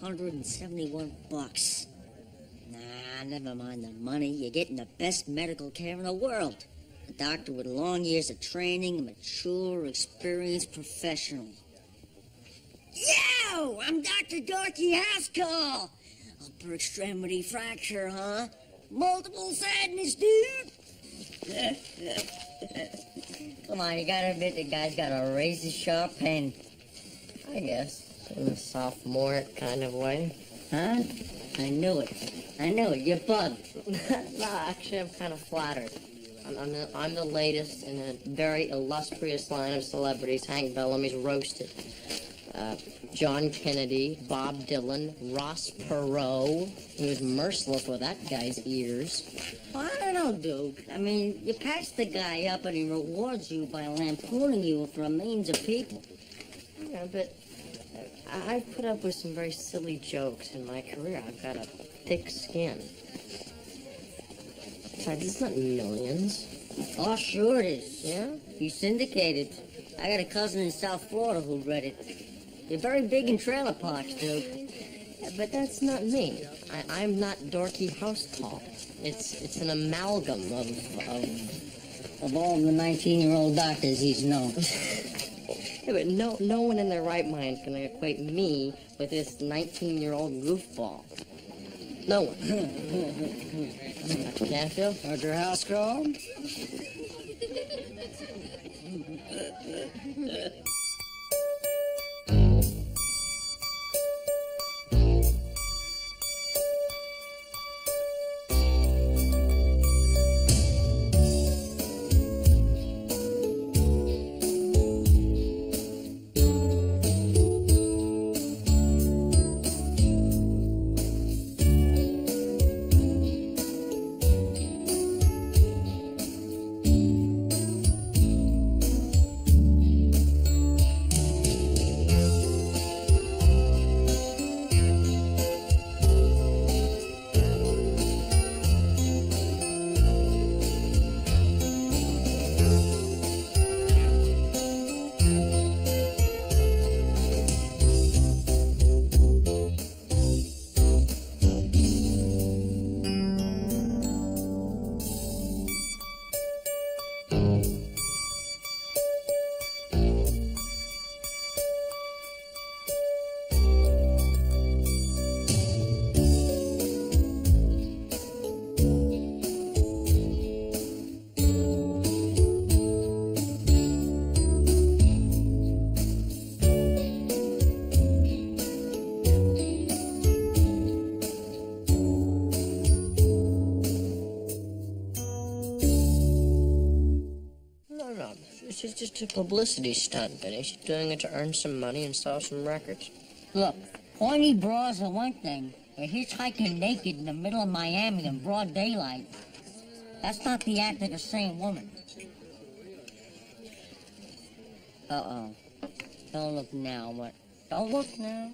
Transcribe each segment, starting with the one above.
$571. Nah, never mind the money. You're getting the best medical care in the world. A doctor with long years of training, a mature, experienced professional. Yo! I'm Dr. Dorky Haskell! Upper extremity fracture, huh? Multiple sadness, dude! Come on, you gotta admit the guy's got a razor-sharp pen. I guess. In a sophomore kind of way. Huh? I knew it. You're bugged. No, actually, I'm kind of flattered. I'm the latest in a very illustrious line of celebrities Hank Bellamy's roasted. John Kennedy, Bob Dylan, Ross Perot. He was merciless with that guy's ears. Well, I don't know, Duke. I mean, you patch the guy up and he rewards you by lampooning you for millions of people. Yeah, but I've put up with some very silly jokes in my career. I've got a thick skin. Besides, it's not millions. Oh, sure it is. Yeah? He's syndicated. I got a cousin in South Florida who read it. You're very big in trailer parks, Duke. Yeah, but that's not me. I'm not Dorky Housecall. It's an amalgam Of all the 19-year-old doctors he's known. Yeah, but no one in their right mind can equate me with this 19-year-old goofball. No one. Dr. Canfield? Dr. Haskell? She's just a publicity stunt, Benny. She's doing it to earn some money and sell some records. Look, pointy bras are one thing. You're hitchhiking naked in the middle of Miami in broad daylight. That's not the act of the same woman. Uh-oh. Don't look now. What? Don't look now.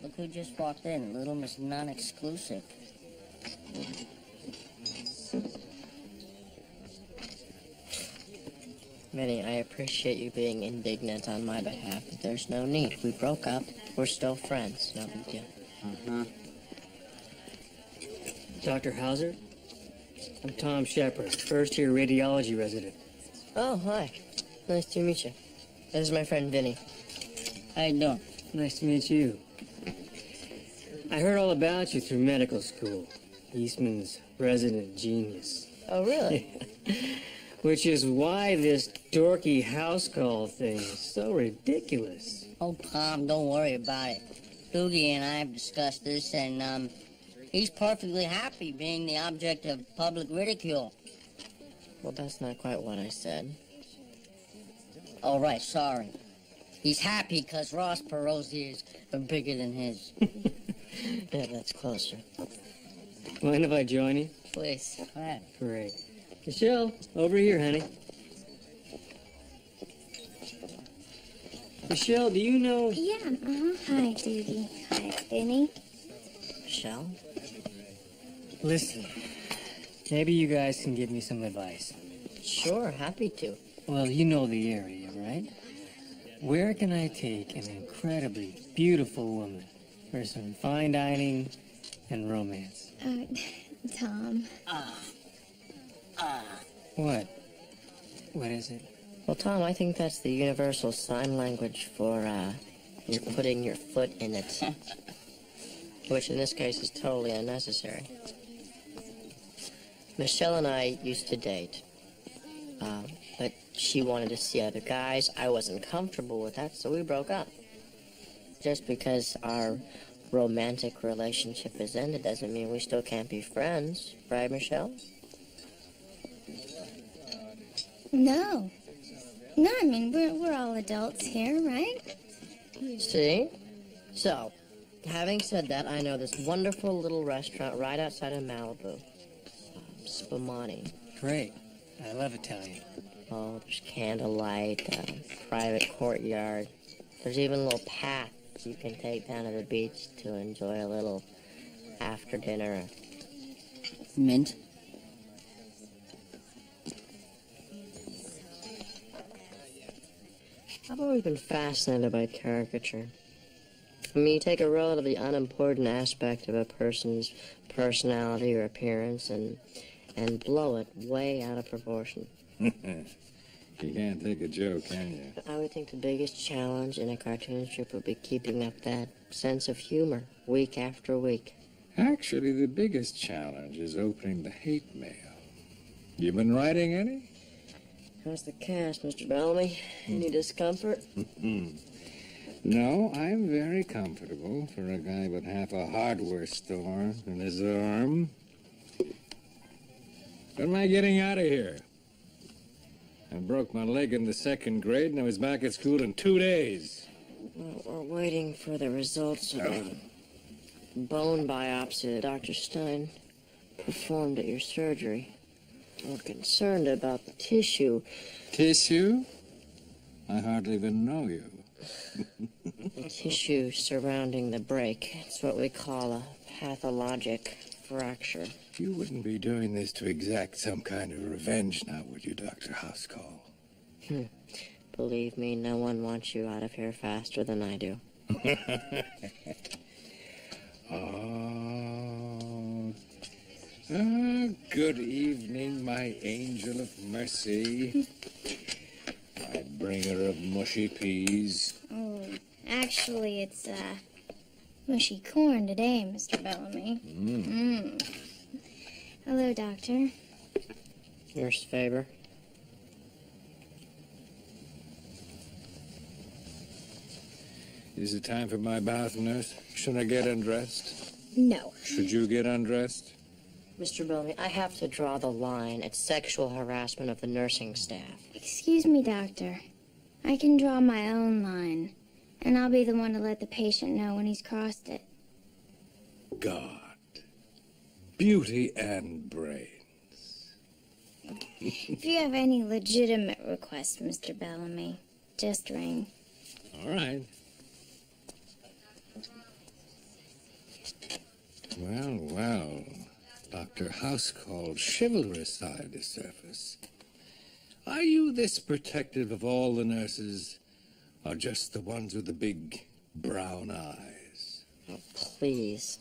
Look who just walked in. Little Miss Non-Exclusive. Benny, I appreciate you being indignant on my behalf, but there's no need. We broke up. We're still friends. No big deal. Uh-huh. Dr. Howser? I'm Tom Shepard, first-year radiology resident. Oh, hi. Nice to meet you. This is my friend Vinny. How you doing? Nice to meet you. I heard all about you through medical school. Eastman's resident genius. Oh, really? Which is why this dorky house call thing is so ridiculous. Oh, Tom, don't worry about it. Doogie and I have discussed this, and, he's perfectly happy being the object of public ridicule. Well, that's not quite what I said. Oh, right, sorry. He's happy because Ross Perot's ears are bigger than his. Yeah, that's closer. Mind if I join you? Please. Go ahead. Great. Michelle, over here, honey. Michelle, do you know... Yeah, Hi, Doogie. Hi, Vinny. Michelle? Listen, maybe you guys can give me some advice. Sure, happy to. Well, you know the area, right? Where can I take an incredibly beautiful woman for some fine dining and romance. Tom. What? What is it? Well, Tom, I think that's the universal sign language for, you're putting your foot in it. Which in this case is totally unnecessary. Michelle and I used to date. But she wanted to see other guys. I wasn't comfortable with that, so we broke up. Just because our romantic relationship is ended doesn't mean we still can't be friends. Right, Michelle? No. No, I mean, we're all adults here, right? See? So, having said that, I know this wonderful little restaurant right outside of Malibu. Spumani. Great. I love Italian. Oh, there's candlelight, private courtyard. There's even a little path you can take down to the beach to enjoy a little after dinner. Mint? I've always been fascinated by caricature. I mean, you take a relatively unimportant aspect of a person's personality or appearance and blow it way out of proportion. You can't take a joke, can you? I would think the biggest challenge in a cartoon strip would be keeping up that sense of humor week after week. Actually, the biggest challenge is opening the hate mail. You been writing any? How's the cast, Mr. Bellamy? Any discomfort? No, I'm very comfortable for a guy with half a hardware store in his arm. When am I getting out of here? I broke my leg in the second grade and I was back at school in 2 days. Well, we're waiting for the results of a bone biopsy that Dr. Stein performed at your surgery. We're concerned about the tissue. Tissue? I hardly even know you. The tissue surrounding the break. It's what we call a pathologic fracture. You wouldn't be doing this to exact some kind of revenge now, would you, Dr. Housecall? Believe me, no one wants you out of here faster than I do. Good evening, my angel of mercy. My bringer of mushy peas. Oh, actually, it's, mushy corn today, Mr. Bellamy. Hello, Doctor. Nurse Faber. Is it time for my bath, nurse? Should I get undressed? No. Should you get undressed? Mr. Bellamy, I have to draw the line at sexual harassment of the nursing staff. Excuse me, Doctor. I can draw my own line, and I'll be the one to let the patient know when he's crossed it. God. Beauty and brains. If you have any legitimate requests, Mr. Bellamy, just ring. All right. Well, well. Dr. Housecall's chivalrous side of the surface. Are you this protective of all the nurses, or just the ones with the big brown eyes? Oh, please.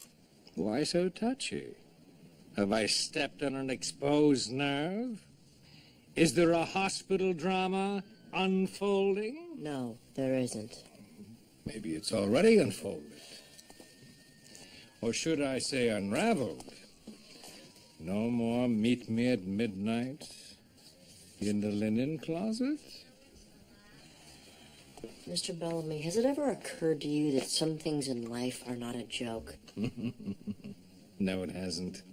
Why so touchy? Have I stepped on an exposed nerve? Is there a hospital drama unfolding? No, there isn't. Maybe it's already unfolded. Or should I say unraveled? No more meet me at midnight in the linen closet? Mr. Bellamy, has it ever occurred to you that some things in life are not a joke? No, it hasn't.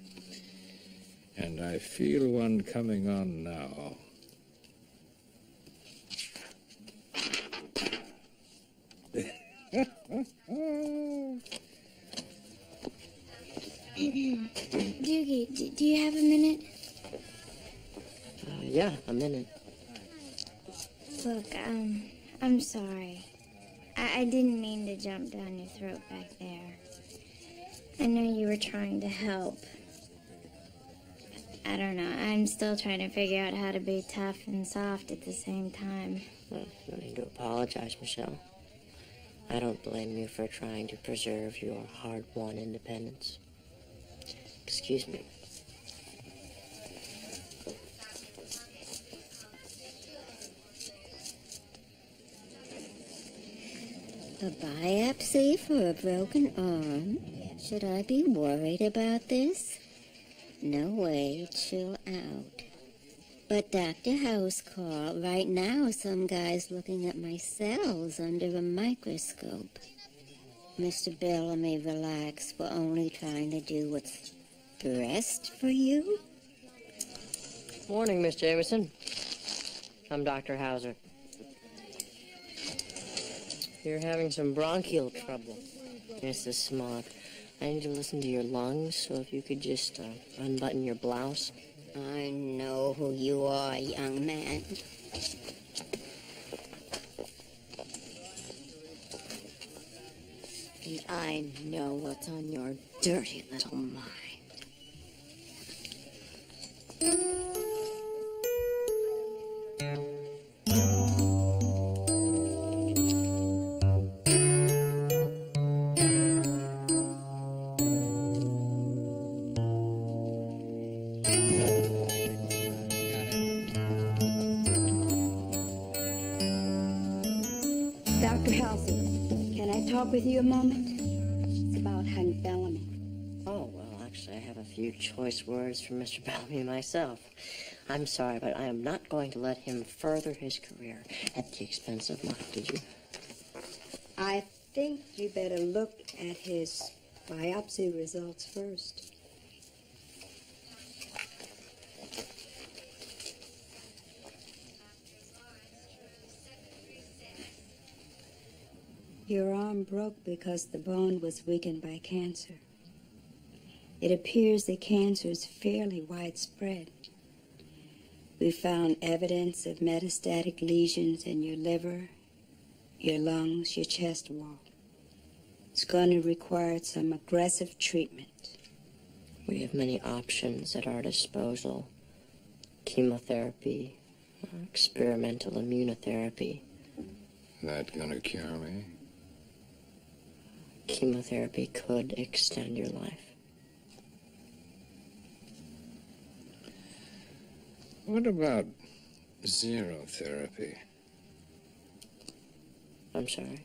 And I feel one coming on now. Doogie, do you have a minute? Yeah, a minute. Look, I'm sorry. I didn't mean to jump down your throat back there. I know you were trying to help. I don't know. I'm still trying to figure out how to be tough and soft at the same time. Well, no need to apologize, Michelle. I don't blame you for trying to preserve your hard-won independence. Excuse me. A biopsy for a broken arm? Should I be worried about this? No way, chill out. But Dr. Housecarl, right now some guy's looking at my cells under a microscope. Mr. Bellamy, relax. We're only trying to do what's best for you. Morning, Miss Jameson. I'm Dr. Howser. You're having some bronchial trouble. It's the smog. I need to listen to your lungs, so if you could just unbutton your blouse. I know who you are, young man. And I know what's on your dirty little mind. Dr. Howser, can I talk with you a moment? It's about Hank Bellamy. Oh, well, actually, I have a few choice words from Mr. Bellamy myself. I'm sorry, but I am not going to let him further his career at the expense of mine, did you? I think you better look at his biopsy results first. Your arm broke because the bone was weakened by cancer. It appears the cancer is fairly widespread. We found evidence of metastatic lesions in your liver, your lungs, your chest wall. It's going to require some aggressive treatment. We have many options at our disposal. Chemotherapy, experimental immunotherapy. That gonna cure me? Chemotherapy could extend your life. What about xerotherapy? I'm sorry.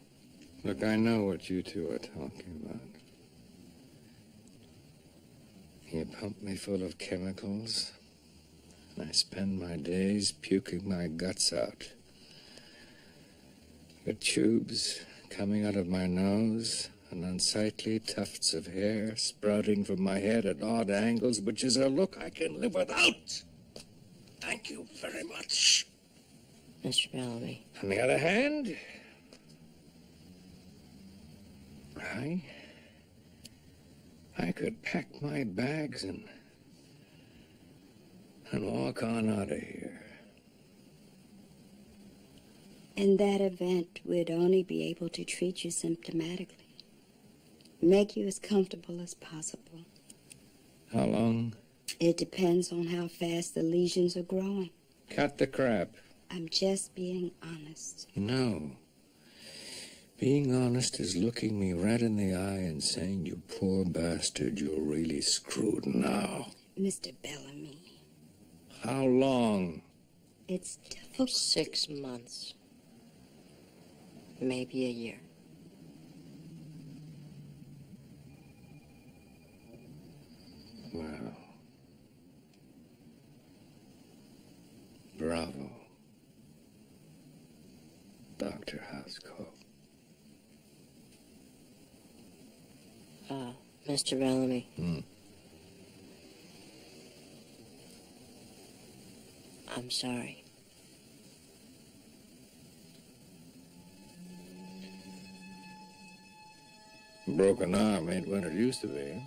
Look, I know what you two are talking about. You pump me full of chemicals, and I spend my days puking my guts out. With tubes coming out of my nose, and unsightly tufts of hair sprouting from my head at odd angles, which is a look I can live without. Thank you very much. Mr. Bellamy. On the other hand, I could pack my bags and walk on out of here. In that event, we'd only be able to treat you symptomatically. Make you as comfortable as possible. How long? It depends on how fast the lesions are growing. Cut the crap. I'm just being honest. No. Being honest is looking me right in the eye and saying, you poor bastard, you're really screwed now. Mr. Bellamy. How long? It's difficult. 6 months. Maybe a year. Well. Bravo. Dr. Housecarl. Mr. Bellamy. I'm sorry. Broken arm ain't what it used to be.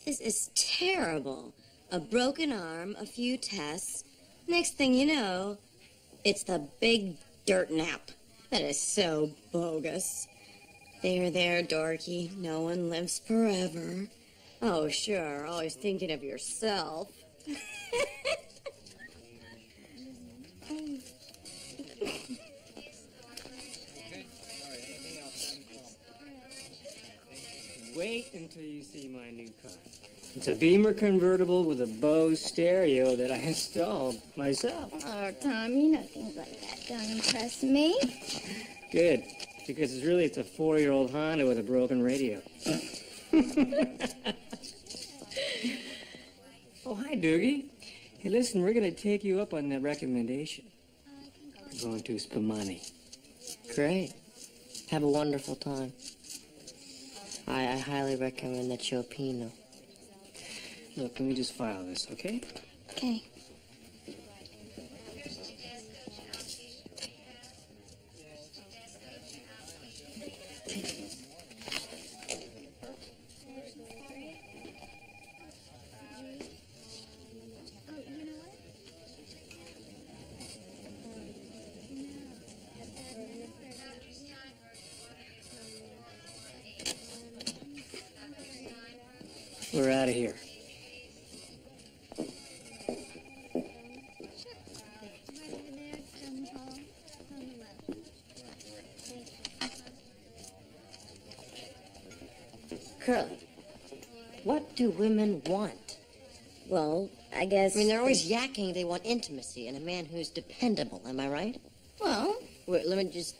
This is terrible. a broken arm, a few tests. Next thing you know, it's the big dirt nap. That is so bogus. There, Dorky. No one lives forever. Oh, sure, always thinking of yourself. Wait until you see my new car. It's a Beamer convertible with a Bose stereo that I installed myself. Oh, Tom, you know things like that don't impress me. Good, because it's a 4-year-old Honda with a broken radio. Oh, hi, Doogie. Hey, listen, we're going to take you up on that recommendation. We're going to Spumani. Great. Have a wonderful time. I highly recommend the Chopino. Look, let me just file this, okay? Okay. We're out of here. Curly, what do women want? Well, I guess... I mean, they're always yakking they want intimacy and a man who's dependable, am I right? Well... Wait, let me just...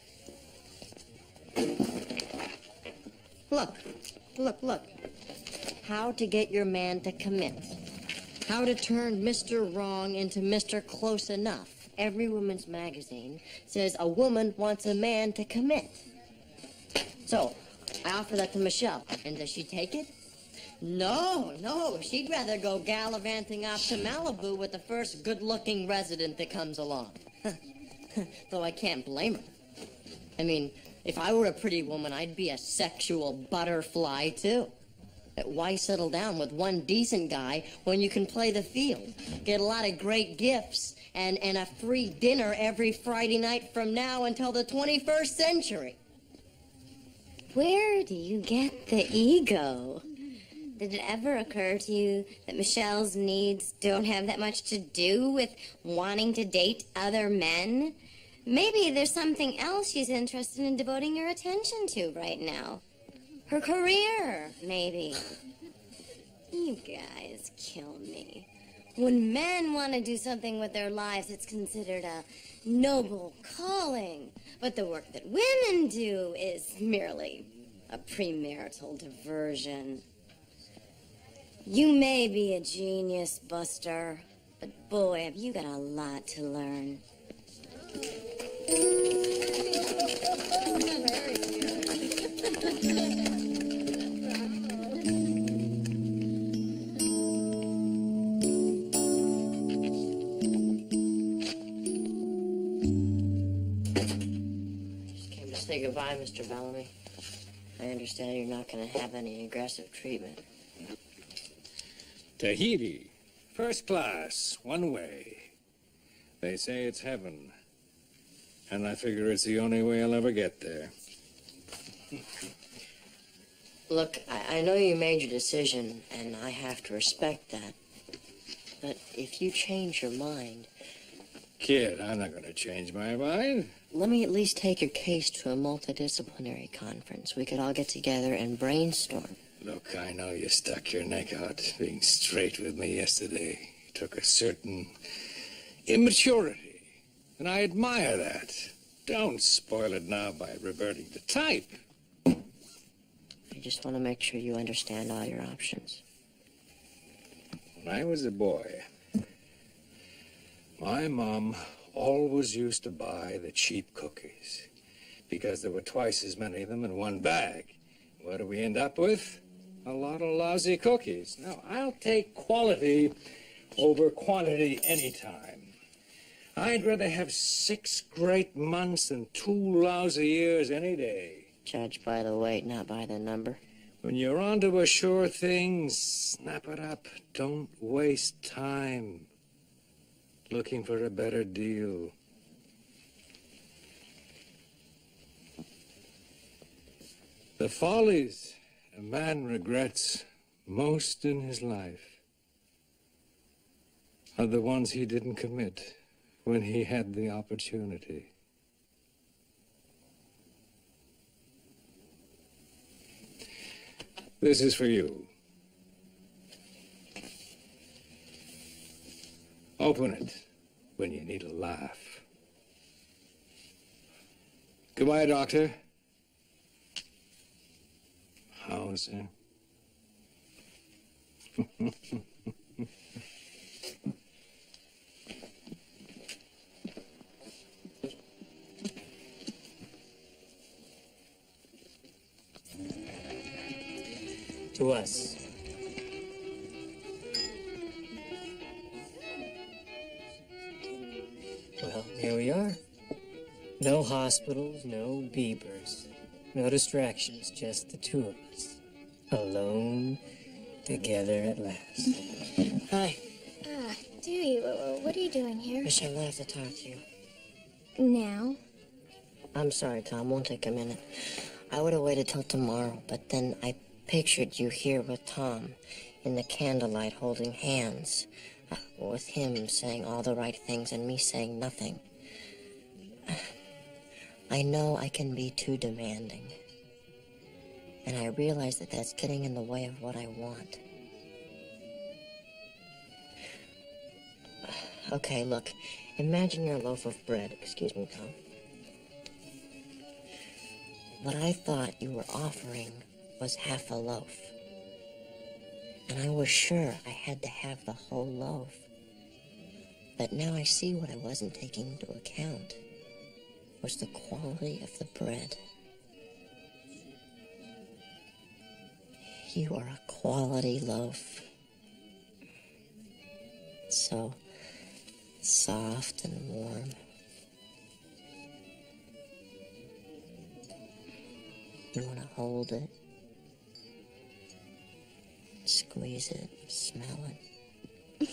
Look. How to get your man to commit. How to turn Mr. Wrong into Mr. Close Enough. Every woman's magazine says a woman wants a man to commit. So, I offer that to Michelle, and does she take it? No, she'd rather go gallivanting off to Malibu with the first good-looking resident that comes along. Though I can't blame her. I mean, if I were a pretty woman, I'd be a sexual butterfly, too. Why settle down with one decent guy when you can play the field, get a lot of great gifts, and a free dinner every Friday night from now until the 21st century? Where do you get the ego? Did it ever occur to you that Michelle's needs don't have that much to do with wanting to date other men? Maybe there's something else she's interested in devoting her attention to right now. Her career, maybe. You guys kill me. When men want to do something with their lives, it's considered a noble calling. But the work that women do is merely a premarital diversion. You may be a genius, Buster, but boy, have you got a lot to learn. Say goodbye, Mr. Bellamy. I understand you're not going to have any aggressive treatment. Tahiti, first class, one way. They say it's heaven, and I figure it's the only way I'll ever get there. Look, I know you made your decision, and I have to respect that. But if you change your mind... Kid, I'm not going to change my mind. Let me at least take your case to a multidisciplinary conference. We could all get together and brainstorm. Look, I know you stuck your neck out being straight with me yesterday. You took a certain immaturity, and I admire that. Don't spoil it now by reverting to type. I just want to make sure you understand all your options. When I was a boy, my mom always used to buy the cheap cookies because there were twice as many of them in one bag. What do we end up with? A lot of lousy cookies. Now, I'll take quality over quantity anytime. I'd rather have 6 great months than 2 lousy years any day. Judge by the weight, not by the number. When you're onto a sure thing, snap it up. Don't waste time looking for a better deal. The follies a man regrets most in his life are the ones he didn't commit when he had the opportunity. This is for you. Open it when you need a laugh. Goodbye, Doctor. Howser. To us. Well, here we are. No hospitals, no beepers, no distractions, just the two of us. Alone, together at last. Hi. Dewey, what are you doing here? Michelle, I have to talk to you. Now? I'm sorry, Tom. Won't take a minute. I would have waited till tomorrow, but then I pictured you here with Tom in the candlelight holding hands, with him saying all the right things and me saying nothing. I know I can be too demanding, and I realize that that's getting in the way of what I want. Okay, look, imagine your loaf of bread. Excuse me, Tom. What I thought you were offering was half a loaf. And I was sure I had to have the whole loaf. But now I see what I wasn't taking into account was the quality of the bread. You are a quality loaf. So soft and warm. You want to hold it, squeeze it, smell it.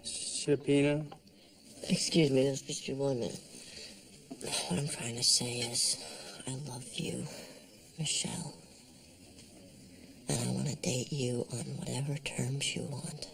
Shapina? Excuse me, just 1 minute. What I'm trying to say is, I love you, Michelle. And I want to date you on whatever terms you want.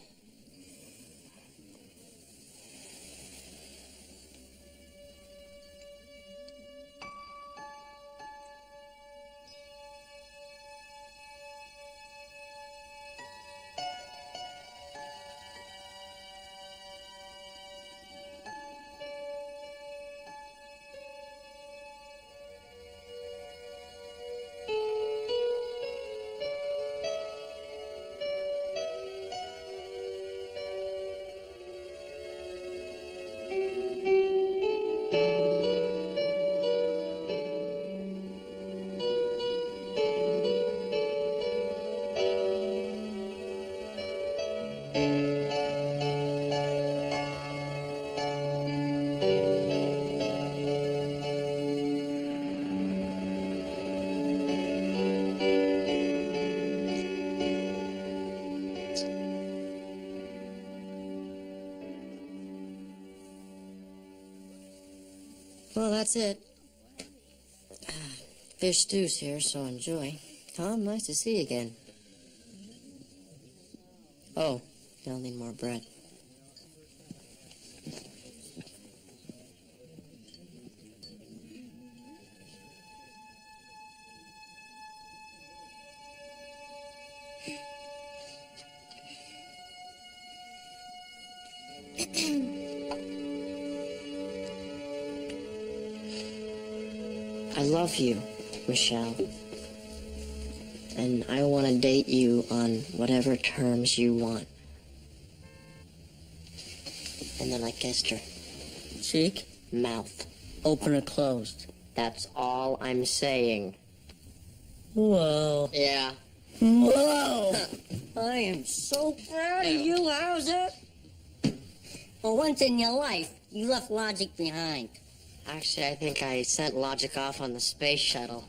Well, that's it. Fish stew's here, so enjoy. Tom, nice to see you again. Oh, you'll need more bread. I love you, Michelle. And I want to date you on whatever terms you want. And then I kissed her. Cheek? Mouth. Open or closed? That's all I'm saying. Whoa. Yeah. Whoa! I am so proud of you, Howser. For once in your life, you left logic behind. Actually, I think I sent Logic off on the space shuttle.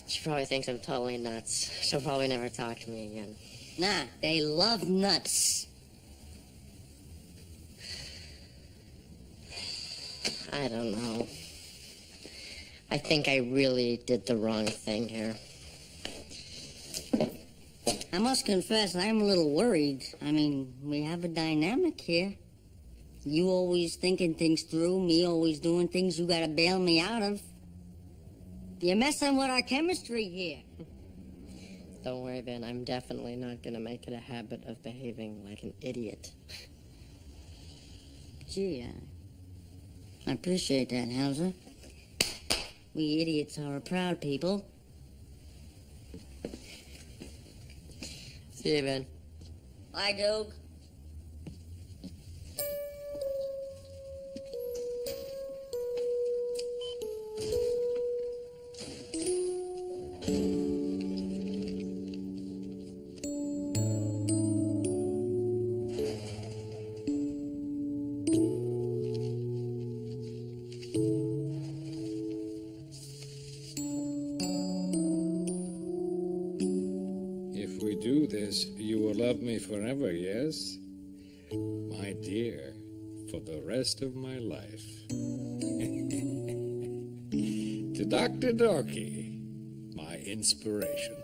She probably thinks I'm totally nuts. She'll probably never talk to me again. Nah, they love nuts. I don't know. I think I really did the wrong thing here. I must confess, I'm a little worried. I mean, we have a dynamic here. You always thinking things through, me always doing things you gotta bail me out of. You're messing with our chemistry here. Don't worry, Ben. I'm definitely not gonna make it a habit of behaving like an idiot. Gee, I appreciate that, Howser. We idiots are a proud people. See you, Ben. Bye, Doug. If we do this, you will love me forever, yes? My dear, for the rest of my life. To Dr. Doogie, my inspiration.